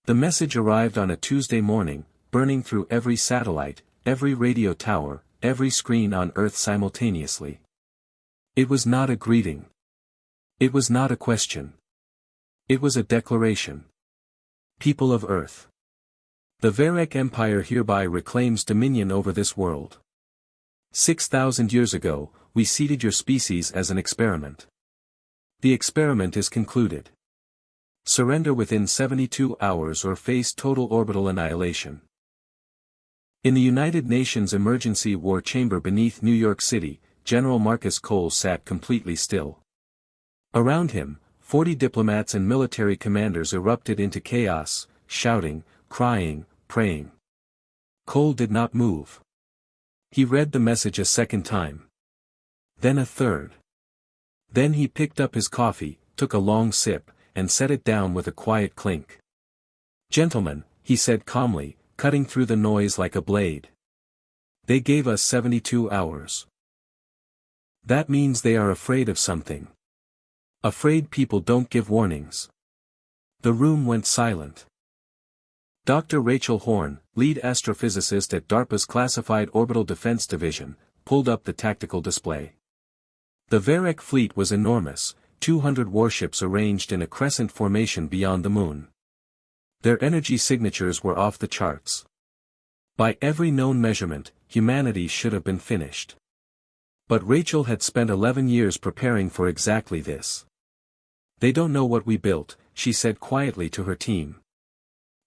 The message arrived on a Tuesday morning, burning through every satellite, every radio tower, every screen on Earth simultaneously. It was not a greeting. It was not a question. It was a declaration. People of Earth. The Varek Empire hereby reclaims dominion over this world. 6,000 years ago, we seeded your species as an experiment. The experiment is concluded. Surrender within 72 hours or face total orbital annihilation. In the United Nations Emergency War Chamber beneath New York City, General Marcus Cole sat completely still. Around him, 40 diplomats and military commanders erupted into chaos, shouting, crying, praying. Cole did not move. He read the message a second time. Then a third. Then he picked up his coffee, took a long sip, and set it down with a quiet clink. "Gentlemen," he said calmly, cutting through the noise like a blade. "They gave us 72 hours. That means they are afraid of something. Afraid people don't give warnings." The room went silent. Dr. Rachel Horn, lead astrophysicist at DARPA's Classified Orbital Defense Division, pulled up the tactical display. The Varek fleet was enormous, 200 warships arranged in a crescent formation beyond the moon. Their energy signatures were off the charts. By every known measurement, humanity should have been finished. But Rachel had spent 11 years preparing for exactly this. "They don't know what we built," she said quietly to her team.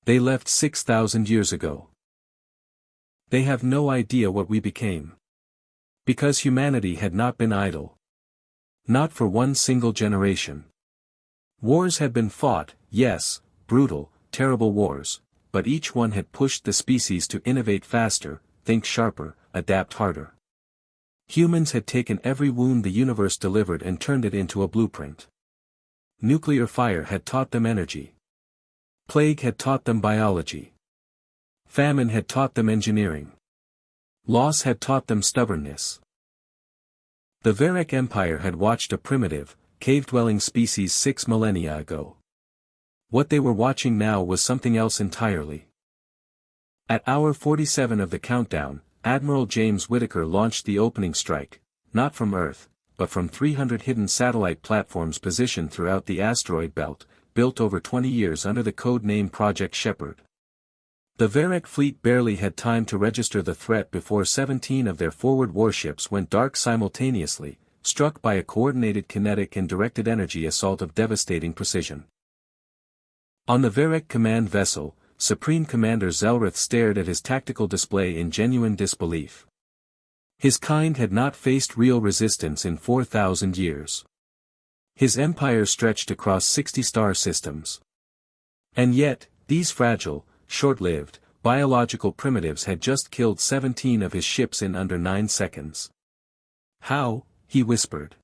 "They left 6,000 years ago. They have no idea what we became. Because humanity had not been idle. Not for one single generation. Wars had been fought, yes, brutal, terrible wars, but each one had pushed the species to innovate faster, think sharper, adapt harder. Humans had taken every wound the universe delivered and turned it into a blueprint. Nuclear fire had taught them energy. Plague had taught them biology. Famine had taught them engineering. Loss had taught them stubbornness. The Varek Empire had watched a primitive, cave-dwelling species 6 millennia ago. What they were watching now was something else entirely. At hour 47 of the countdown, Admiral James Whittaker launched the opening strike, not from Earth, but from 300 hidden satellite platforms positioned throughout the asteroid belt, built over 20 years under the code name Project Shepherd. The Varek fleet barely had time to register the threat before 17 of their forward warships went dark simultaneously, struck by a coordinated kinetic and directed energy assault of devastating precision. On the Varek command vessel, Supreme Commander Zelrith stared at his tactical display in genuine disbelief. His kind had not faced real resistance in 4,000 years. His empire stretched across 60 star systems. And yet, these fragile, short-lived, biological primitives had just killed 17 of his ships in under 9 seconds. "How?" he whispered.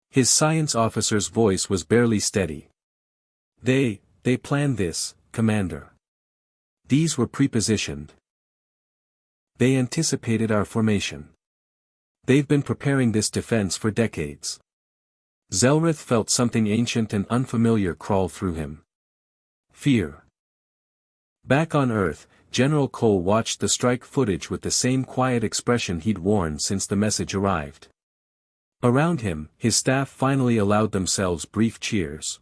His science officer's voice was barely steady. They planned this, Commander. These were prepositioned. They anticipated our formation. They've been preparing this defense for decades." Zelrith felt something ancient and unfamiliar crawl through him. Fear. Back on Earth, General Cole watched the strike footage with the same quiet expression he'd worn since the message arrived. Around him, his staff finally allowed themselves brief cheers.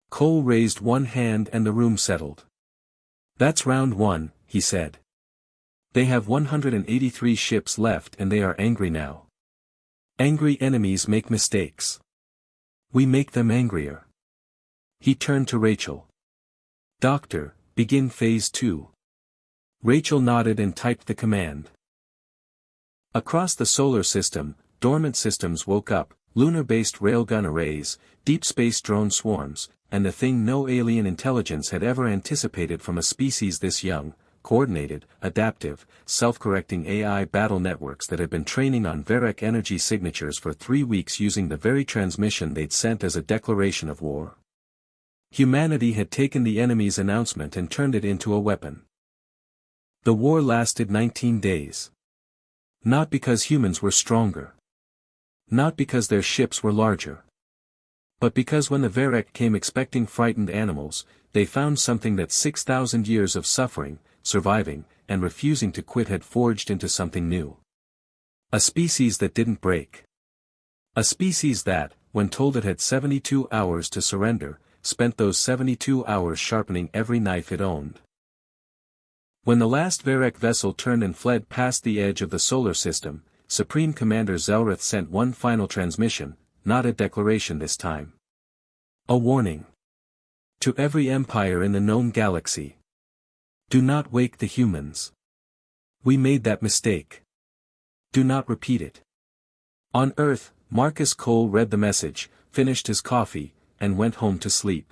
Cole raised one hand and the room settled. "That's round one," he said. "They have 183 ships left and they are angry now. Angry enemies make mistakes. We make them angrier." He turned to Rachel. "Doctor, begin phase 2. Rachel nodded and typed the command. Across the solar system, dormant systems woke up, lunar-based railgun arrays, deep space drone swarms, and the thing no alien intelligence had ever anticipated from a species this young, coordinated, adaptive, self-correcting AI battle networks that had been training on Varek energy signatures for 3 weeks using the very transmission they'd sent as a declaration of war. Humanity had taken the enemy's announcement and turned it into a weapon. The war lasted 19 days. Not because humans were stronger. Not because their ships were larger. But because when the Varek came expecting frightened animals, they found something that 6,000 years of suffering, surviving, and refusing to quit had forged into something new. A species that didn't break. A species that, when told it had 72 hours to surrender, spent those 72 hours sharpening every knife it owned. When the last Varek vessel turned and fled past the edge of the solar system, Supreme Commander Zelrith sent one final transmission, not a declaration this time. A warning. To every empire in the known galaxy. Do not wake the humans. We made that mistake. Do not repeat it. On Earth, Marcus Cole read the message, finished his coffee, and went home to sleep.